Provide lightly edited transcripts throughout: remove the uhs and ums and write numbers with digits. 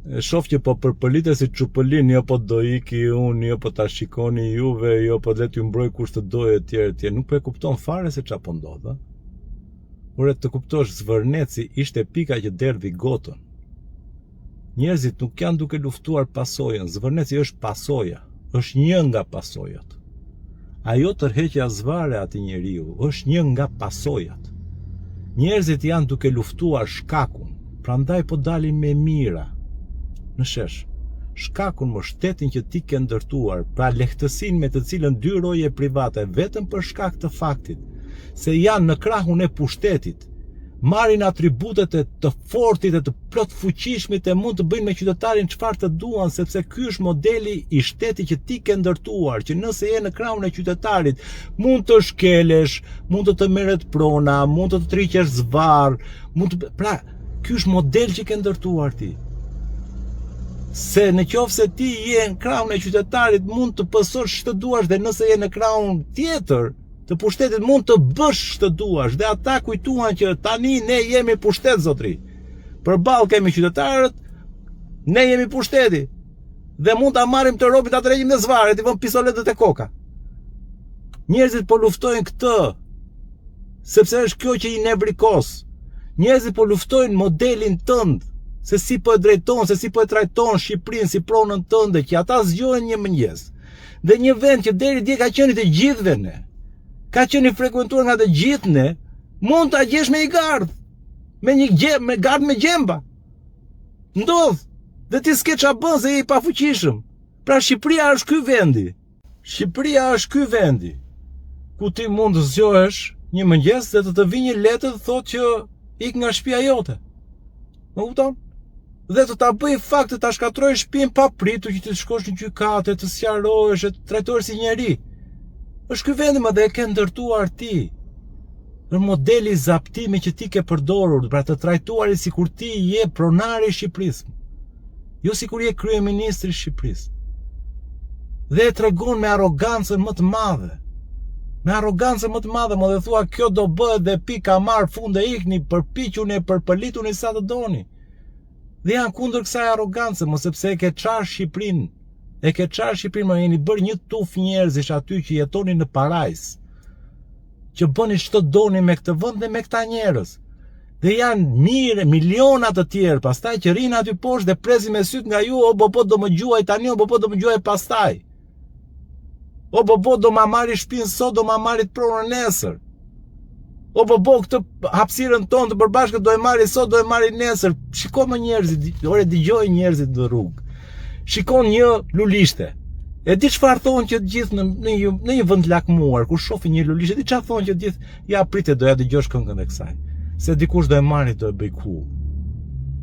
Shoh që po përpëlitet si çupëlin, jo po do iki unë, jo po ta shikoni juve, jo po le t'ju mbroj kush të dojë etj. Nuk po e kupton fare se çfarë po ndodh, Ure të kuptosh, Zvërneci ishte pika që derdhi gotën. Njerëzit nuk janë duke luftuar pasojën, Zvërneci është pasoja, është një nga pasojat. Ajo tërheqja zvare ati njeriu, është një nga pasojat. Njerëzit janë duke luftuar shkakun, prandaj po dalin me mira. Në shesh, shkakun më shtetin që ti ke ndërtuar, pra lehtësin me të cilën dy roje private, vetëm për shkak të faktit, se janë në krahun e pushtetit, marrin atributet e të fortit e të plot fuqishmit e mund të bëjnë me qytetarin çfarë të duan, sepse ky është modeli i shtetit që ti ke ndërtuar, që nëse je në krahun e qytetarit, mund të shkelesh, mund të merret prona, mund të triqesh zvarr, pra, ky është model që ke ndërtuar ti. Se në qoftë se ti je në krahun e qytetarit, mund të pësosh ç'të duash, dhe nëse je në krahun tjetër të pushtetit mund të bësh ç'të duash, dhe ata kujtuan që tani ne jemi pushtet, zotri. Përballë kemi qytetarët, ne jemi pushteti. Dhe mund ta marrim të robit atë regjim në zvarre, i vëm pistoletët e koka. Njerëzit po luftojnë këtë, sepse është kjo që i nevrikos. Njerëzit po luftojnë modelin tënd, se si po e drejton, se si po e trajton Shqipërinë si pronën tënde, që ata zgjohen një mëngjes. Dhe një vend që deri dje ka qenë të gjithëve ne, ka qenë i frekuentuar nga të gjithë ne, mund ta gjesh me i gardh, me gardh me gjemba. Ndodh, dhe ti s'ke ç'a bën se je i pafuqishëm. Pra Shqipëria është ky vendi. Shqipëria është ky vendi ku ti mund të zgjohesh një mëngjes dhe të vi një letër thotë që ik nga shtëpia jote. Më kupton? Dhe të ta bëj fakt të ta shkatroj shtëpinë pa pritur që ti të shkosh në gjykate, të sqarohesh, të trajtohesh si njeri. Është ky vendi më dhe e ke ndërtuar ti. Në modeli zaptimi që ti ke përdorur, pra të trajtuari sikur ti je pronari i Shqipërisë. Jo sikur je kryeministri i Shqipërisë. Dhe e tregon me arrogancën më të madhe. Me arrogancën më të madhe, më dhe thua kjo do bëhet dhe pika marr fund e ikni, përpiquni, përpëlituni sa të doni. Dhe janë kundër kësaj arrogancë, më sepse e ke çarë Shqipërinë. E ke çarë Shqipërinë, më jeni bërë një tuf njerëzish aty që jetoni në parajs, që bëni ç'të doni me këtë vend dhe me këta njerëz. Dhe janë mirë, miliona të tjerë, pastaj që rinë aty poshtë dhe presin me syt nga ju, o po do më gjuaj tani, o po do më gjuaj pastaj. O po do ma marri shtëpinë sot, do ma marri pronën nesër. O po këtë hapësirën tonë të përbashkët do e marri sot, do e marri nesër. Shiko më njerëzit, ore dëgjoj njerëzit në rrugë. Shikon një lulishte. E di çfarë thonë që të gjithë në një vend lakmuar, kur shohin një lulishte, di çfarë thonë që të gjithë, ja pritet doja dëgjosh këngën e kësaj. Se dikush do e marri, do e bëj cool.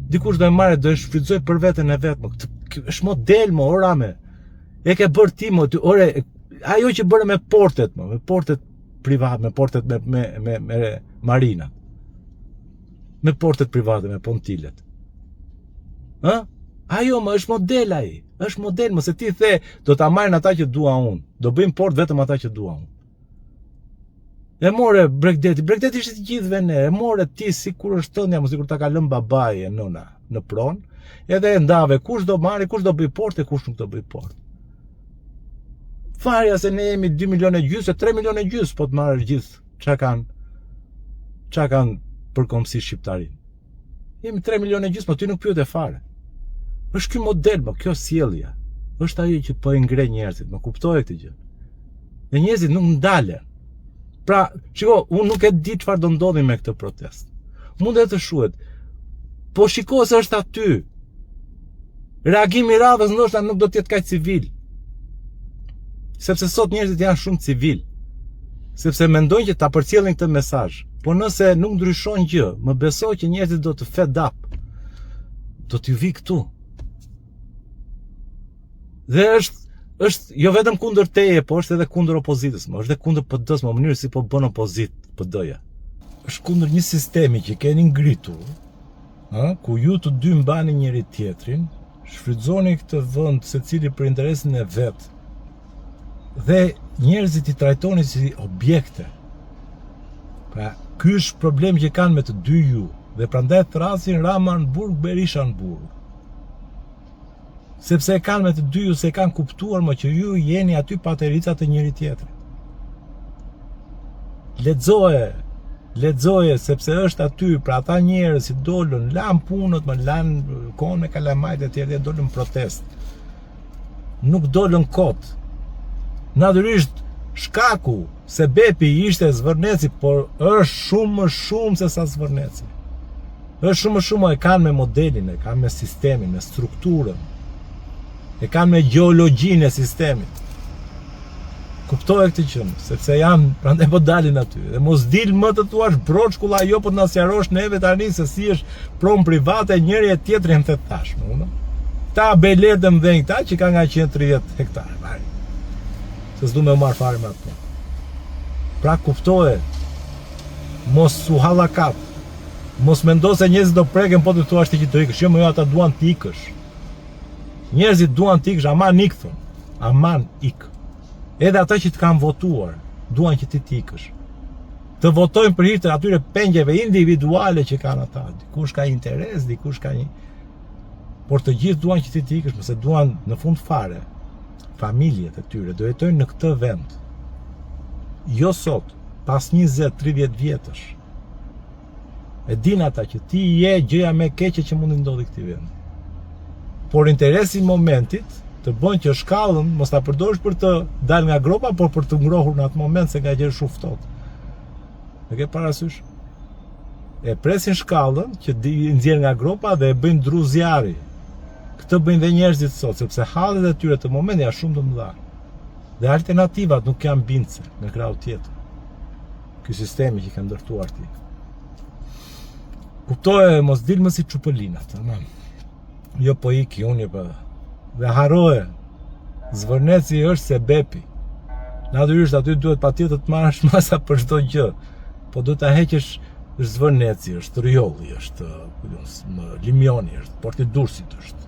Dikush do e marri, do e shfrytëzoj për veten e vet, këtë është model më, ora me. E ke bërë ti më, ore, ajo që bëre me portet, me portet privat, me portet me marina. Me portet private, me pontilet. Ajo më është model ai. Është model, mëse ti the, do ta marrin ata që dua unë. Do bëjmë port vetëm ata që dua unë. E more Bregdeti ishte të gjithëve ne, e more ti sikur është tëndja, mos sikur ta ka lënë babai e nëna në pronë, edhe e ndave kush do marri, kush do bëj port e kush nuk do bëj port. Farja se ne jemi 2 milionë e gjysmë, 3 milionë e gjysmë, po të marrë gjithë çka kanë përkombësi shqiptarin. Jemi 3 milionë e gjysmë, po ty nuk pyet e fare. Është ky model, po kjo sjellja. Është ajo që po e ngre njerëzit, më kuptoj këtë gjë. Dhe njerëzit nuk ndalen. Pra, shiko, unë nuk e di çfarë do ndodhi me këtë protest. Mund të shuhet. Po shiko se është aty. Reagimi i radhës ndoshta nuk do të jetë kaq civil. Sepse sot njerëzit janë shumë civil. Sepse mendojnë që ta përcjellin këtë mesazh. Po nëse nuk ndryshon gjë, më besoj që njerëzit do të fed up. Do t'ju vi këtu. Dhe është jo vetëm kundër teje, po është edhe kundër opozitës, është edhe kundër PD-s, në mënyrë si po bën opozitë PD-ja. Është kundër një sistemi që keni ngritur, ku ju të dy mbani njëri tjetrin, shfrytëzoni këtë vend secili për interesin e vet. Dhe njerëzit i trajtoni si objekte. Pra, ky është problem që kanë me të dy ju, dhe prandaj thrasin Rama në burg, Berisha në burg. Sepse e kanë me të dy ju, se e kanë kuptuar më që ju jeni aty paterica të njëri tjetrit. Lexoje, sepse është aty, pra ata njerëz që dolën, lan punët, më lan kohën me kalamajt e tjerë, dolën protest. Nuk dolën kot. Natyrisht shkaku, sebepi ishte Zvërneci, por është shumë më shumë se sa Zvërneci. Është shumë më shumë, e kanë me modelin, e kanë me sistemin, me strukturën, e kanë me gjeologjinë e sistemit. Kuptoje këtë gjë, sepse janë, prandaj po dalin aty. Dhe mos dil më të thuash broçkulla jo po të na sqarosh neve tani se si është pronë private njëri e tjetri më thet tashmë, ta beletëm dhe këta që ka nga 130 hektarë. Se s'du me u marrë fare me ato. Pra kuptoje, mos u hallakap. Mos mendo se njerëzit do preken po të thuash ti që do ikësh. Jo, më jo, ata duan të ikësh. Njerëzit duan të ikësh, aman ik thon. Aman ik. Edhe ata që të kanë votuar, duan që ti të ikësh. Të votojnë për hir të atyre pengjeve individuale që kanë ata. Dikush ka interes, dikush ka një. Por të gjithë duan që ti të ikësh, mëse duan në fund fare familjet e tyre do jetojnë në këtë vend. Jo sot, pas 20-30 vjetësh. E din ata që ti je gjëja më e keqe që mund të ndodhi këtij vendi. Por interesi i momentit të bën që shkallën mos ta përdorish për të dalë nga gropa, por për të ngrohur në atë moment se ka gjë shumë ftohtë. E ke parasysh? E presin shkallën që nxjerr nga gropa dhe e bëjnë dru zjarri. Këtë bëjnë dhe njerëzit sot, sepse hallet e tyre të momentit janë shumë të mëdha. Dhe alternativat nuk janë bindse në krau tjetër. Ky sistemi që ka ndërtuar ti. Kuptoje, mos dil më si çupëlina, tamam. Jo po iki unë po. Dhe haroje, Zvërneci është sebepi. Natyrisht aty duhet patjetër të marrësh masa për çdo gjë. Po duhet ta heqësh, është Zvërneci, është Rjolli, është Limjoni, është Porti Durrësit është.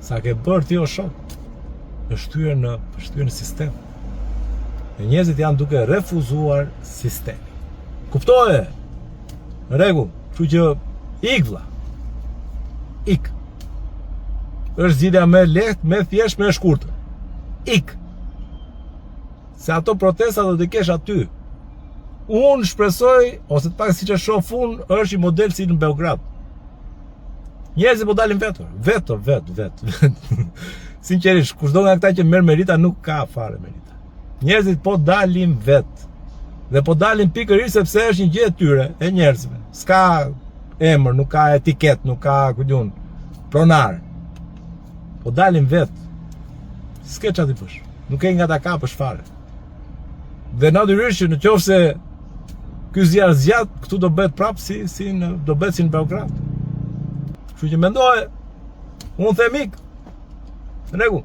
Sa ke bërë ti o shok, është shtyr në sistem. E njerëzit janë duke refuzuar sistemin. Kuptoje? Në rregull, kështu që ik vlla. Ik. Është zgjidhja më lehtë, më thjesht, më e shkurtër. Ik. Se ato protesta do të kesh aty. Unë shpresoj, ose të pak siç e shoh unë, është i model si në Beograd. Njerëzit po dalin vet. Sinqerisht, kushdo nga këta që merr merita nuk ka fare merita. Njerëzit po dalin vet. Dhe po dalin pikërisht sepse është një gjë e tyre, e njerëzve. S'ka emër, nuk ka etiket, nuk ka kujtun pronar. Po dalin vet. S'ke çati bësh. Nuk e nga ta kapësh fare. Dhe natyrisht që nëse ky zjarr zgjat, këtu do bëhet prapë do bëhet si në Beograd. Kështu që mendoje, unë them ik. Në rregull.